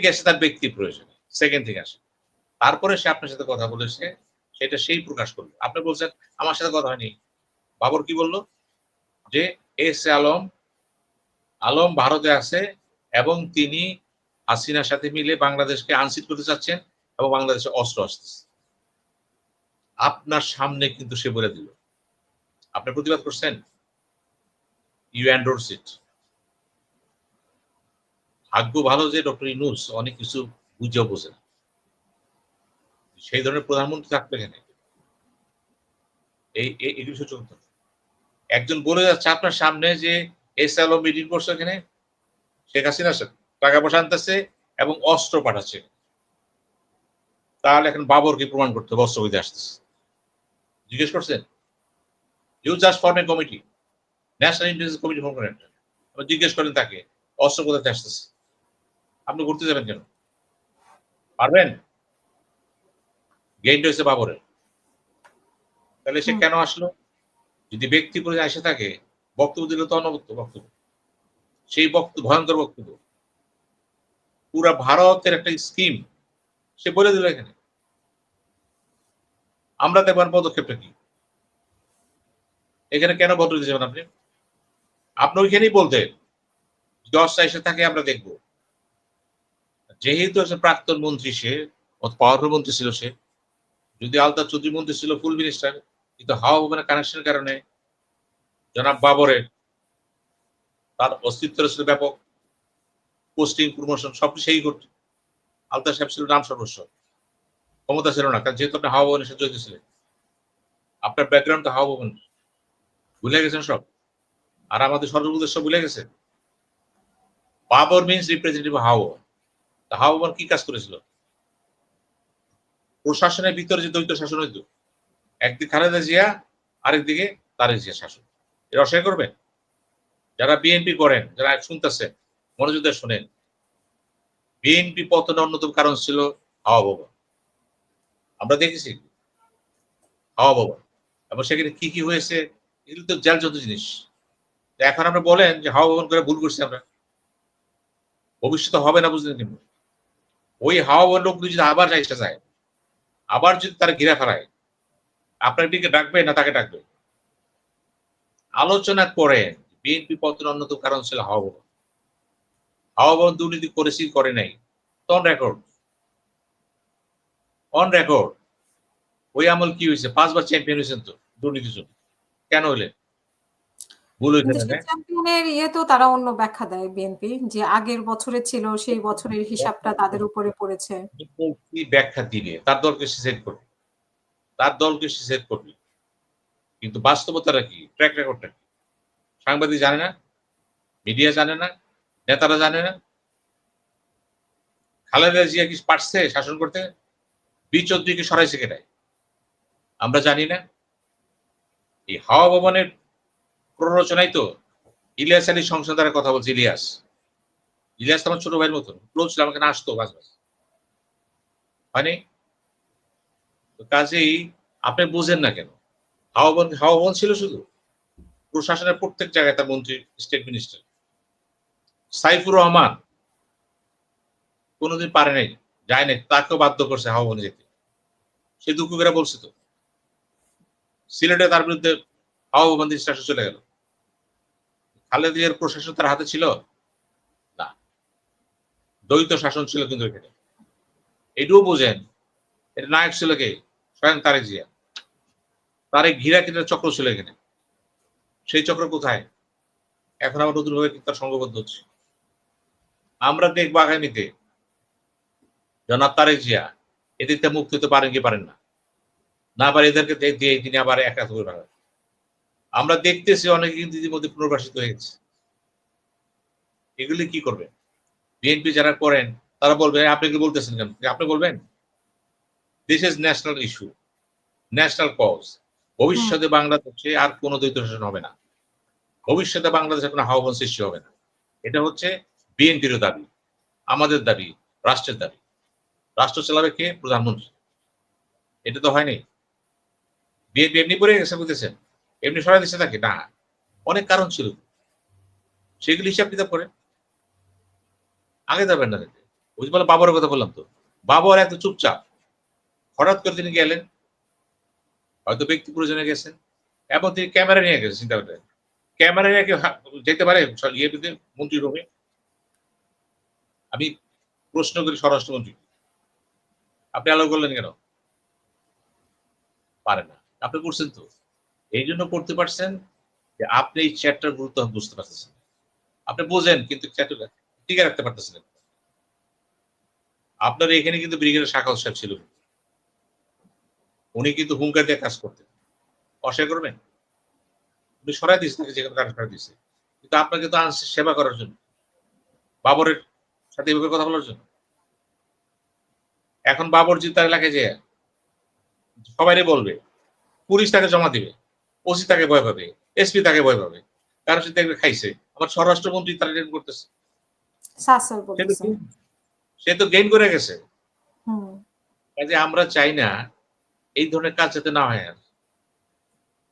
গেছে তার ব্যক্তি প্রয়োজনে, সেকেন্ড থেকে আসে। তারপরে সে আপনার সাথে কথা বলেছে, সেটা সেই প্রকাশ করলো। আপনি বলছেন আমার সাথে কথা হয়নি। বাবর কি বলল? যে এস আলম আলম ভারতে আছে এবং তিনি হাসিনার সাথে মিলে বাংলাদেশকে আনসিট করতে চাচ্ছেন এবং বাংলাদেশে অস্ত্র আসতেছে। আপনার সামনে কিন্তু সে বলে দিল। আপনি প্রতিবাদ করছেন? ইউ এন্ডোর্স ইট। ভাগ্য ভালো যে ডক্টর ইউনূস অনেক কিছু বুঝেও বোঝে না। সেই ধরনের প্রধানমন্ত্রী থাকবে এখানে। এগুলো চলতো। একজন বলে যাচ্ছে আপনার সামনে যে এস আলম মিটিং করছে এখানে, শেখ হাসিনা টাকা পয়সা আনতেছে এবং অস্ত্র পাঠাচ্ছে। তাহলে এখন বাবরকে প্রমাণ করতে হবে অস্ত্র হইতে আসতেছে। জিজ্ঞেস করছেন? You just form a committee, national intelligence committee form করেন। জিজ্ঞেস করেন তাকে অস্ত্র কোথাতে আসতেছে। আপনি ঘুরতে যাবেন কেন? পারবেন? গেইনটা হয়েছে বাবরের। তাহলে সে কেন আসলো? যদি ব্যক্তি পর্যায়ে এসে থাকে, বক্তব্য দিলে তো অনবদ্য বক্তব্য। সেই বক্তব্য ভয়ঙ্কর বক্তব্য। পুরা ভারতের একটা স্কিম সে বলে দিল এখানে। আমরা দেখবেন পদক্ষেপটা কি। এখানে কেন বদল দিতে যাবেন আপনি? আপনি ওইখানেই বলতেন 10টা এসে থাকে আমরা দেখব। যেহেতু একটা প্রাক্তন মন্ত্রী সে, পাওয়ারফুল মন্ত্রী ছিল সে, যদি আলতাফ চৌধুরী মন্ত্রী ছিল ফুল মিনিস্টার, কিন্তু হাওয়া ভবনের কানেকশনের কারণে জনাব বাবরের তার অস্তিত্ব ছিল ব্যাপক, পোস্টিং প্রমোশন সবকিছু সেই করত। আলতাফ সাহেব ছিল নাম সর্বস্ব, ক্ষমতা ছিল না, কারণ যেহেতু আপনি হাওয়া ভবনের সাথে জড়িত ছিলেন। আপনার ব্যাকগ্রাউন্ড তো হাওয়া ভবন, ভুলে গেছেন সব। আর আমাদের সর্বপ্রদেশ ভুলে গেছে। বাবর মিনস রিপ্রেজেন্টেটিভ হাওয়া। হাওয়া ভবন কি কাজ করেছিল? প্রশাসনের ভিতরে যে দ্বৈত শাসন হইতো, একদিকে খালেদা জিয়া, আরেকদিকে তারেক জিয়া শাসন। এটা অস্বীকার করবেন? যারা বিএনপি করেন, যারা শুনতেছেন, মনোযোগ দিয়ে শোনেন। বিএনপি পতনের অন্যতম কারণ ছিল হাওয়া ভবন। আমরা দেখেছি হাওয়া ভবন, এবং সেখানে কি কি হয়েছে এগুলো তো জেলজন্ত জিনিস। এখন আমরা বলেন যে হাওয়া ভবন করে ভুল করছি আমরা, ভবিষ্যতে হবে না বুঝলেন কিন্তু। ওই হাওয়া ভবন লোক যদি আবার যাইতে যায়, আবার যদি তারা ঘিরে ফেলায়, আপনার দিকে ডাকবে না তাকে ডাকবে? আলোচনা করেন বিএনপি পতনের অন্যতম কারণ ছিল হাওয়া ভবন। হাওয়া ভবন দুর্নীতি করেছি করে নাই, অন রেকর্ড। On record. ওই আমল কি হয়েছে? 5 বার চ্যাম্পিয়ন হয়েছেন তো দুর্নীতির জন্য। কেন হইলেন? ভুল হয়েছে কিন্তু না? সেই চ্যাম্পিয়নের ইয়ে তো তারা অন্য ব্যাখ্যা দেয় বিএনপি, যে আগের বছরে ছিল সেই বছরের হিসাবটা তাদের উপরে পড়েছে। কি ব্যাখ্যা দিলে তার দলকে সে সেট করবে, তার দলকে সে সেট করবে, কিন্তু বাস্তবতাটা কি? ট্র্যাক রেকর্ডটা কি? সাংবাদিক জানে না, মিডিয়া জানে না, নেতারা জানে না। খালেদা জিয়া কি পারছে শাসন করতে? বি-চৌধুরীকে সরাইছে কেটায়? আমরা জানি না। এই হাওয়া ভবনের প্ররোচনায় তো ইলিয়াস আলী সংসদের কথা বলছে। ইলিয়াস ইলিয়াস তো আমার ছোট ভাইয়ের মতন ক্লোজ ছিল, আমাকে না আসতো মাঝে মাঝে হয়নি। তো কাজেই আপনি বুঝেন না কেন? হাওয়া ভবন ছিল শুধু প্রশাসনের প্রত্যেক জায়গায় তার মন্ত্রী, স্টেট মিনিস্টার। সাইফুর রহমান কোনোদিন পারে নাই, যায় নাই, তাকেও বাধ্য করছে হাওয়া ভবনে যেতে। সে দুঃখ করে বলছে তো। সিলেটে তার বিরুদ্ধে হাওয়া ভবন দিয়ে শাসন চলে গেল। খালেদা জিয়ার প্রশাসন তার হাতে ছিল না, দ্বৈত শাসন ছিল কিন্তু এখানে। এটুও বোঝেন, এটা নায়ক ছিল কে? স্বয়ং তারেক জিয়া। তারেক ঘিরা কিন্তু চক্র ছিল এখানে। সেই চক্র কোথায়? এখন আবার নতুন ভাবে তার সংঘবদ্ধ হচ্ছে। আমরা দেখবো আগামীতে জনাব তারেক জিয়া এদিকটা মুক্ত হতে পারেন কি পারেন না, না পারে এদেরকে দিয়ে তিনি আবার একা করে ফেলেন। আমরা দেখতেছি অনেকে কিন্তু ইতিমধ্যে পুনর্বাসিত হয়ে গেছে। এগুলি কি করবেন? বিএনপি যারা করেন তারা বলবে আপনি কি বলতেছেন কেন? আপনি বলবেন this is national issue, national cause. ভবিষ্যতে বাংলাদেশে আর কোনো দ্বৈত শাসন হবে না। ভবিষ্যতে বাংলাদেশে কোনো হাওয়া ভবন সৃষ্টি হবে না। এটা হচ্ছে বিএনপির দাবি, আমাদের দাবি, রাষ্ট্রের দাবি। রাষ্ট্র চালাবে কে? প্রধানমন্ত্রী। এটা তো হয়নি। বিএনপি এমনি পড়ে গেছে বুঝতেছেন, এমনি সরাই দিচ্ছে তাকে না, অনেক কারণ ছিল, সেগুলি হিসাব কিতাব করে আগে যাবেন না। ওই যে বলে বাবরের কথা বললাম তো, বাবর এত চুপচাপ, হঠাৎ করে তিনি গেলেন, হয়তো ব্যক্তি প্রয়োজনে গেছেন, এবং তিনি ক্যামেরা নিয়ে গেছেন। চিন্তা করেন, ক্যামেরা নিয়ে কেউ যেতে পারে ইয়ে মন্ত্রী রুমে? আমি প্রশ্ন করি স্বরাষ্ট্রমন্ত্রী, আপনি অ্যালাউ করলেন কেন? পারে না। আপনি করছেন তো, এই জন্য করতে পারছেন যে আপনি এই চ্যাটটার গুরুত্ব বুঝতে পারতেছেন। আপনি বোঝেন কিন্তু চ্যাটটা টিকে রাখতে পারতেছেন না। আপনার এখানে কিন্তু ব্রিগেডের শাখাউত সাহেব ছিল, উনি কিন্তু হুঙ্কার দিয়ে কাজ করতেন। অস্বীকার করবেন? উনি সরাই দিয়েছে, তাকে যেখানে তারা সরাই দিয়েছে, কিন্তু আপনাকে তো আনছে সেবা করার জন্য, বাবরের সাথে এভাবে কথা বলার জন্য। এখন বাবর জি তার এলাকায় যেয়ে সবাইরে বলবে, পুলিশ তাকে জমা দিবে, ওসি তাকে ভয় পাবে, এসপি তাকে ভয় পাবে, কারণ সে দেখবে খাইছে। আমার স্বরাষ্ট্রমন্ত্রী তারা ট্রেন করতেছে, স্যার বলতেছেন। সে তো গেইন করে গেছে। হুম। কাজে আমরা চাই না এই ধরনের কাজ যাতে না হয় আর।